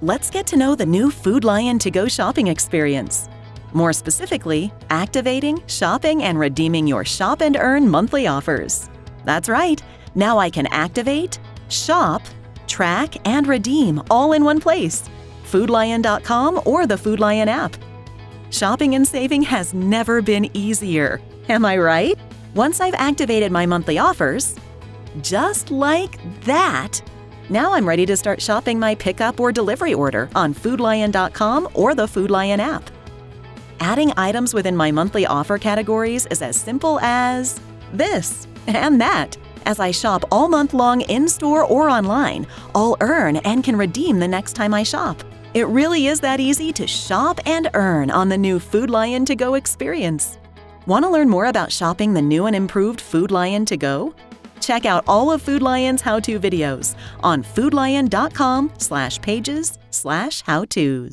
Let's get to know the new Food Lion To-Go shopping experience. More specifically, activating, shopping, and redeeming your Shop and Earn monthly offers. That's right, now I can activate, shop, track, and redeem all in one place. Foodlion.com or the Food Lion app. Shopping and saving has never been easier. Am I right? Once I've activated my monthly offers, just like that, now I'm ready to start shopping my pickup or delivery order on Foodlion.com or the Food Lion app. Adding items within my monthly offer categories is as simple as this and that. As I shop all month long in-store or online, I'll earn and can redeem the next time I shop. It really is that easy to shop and earn on the new Food Lion To-Go experience. Want to learn more about shopping the new and improved Food Lion To-Go? Check out all of Food Lion's how-to videos on foodlion.com/pages/howtos.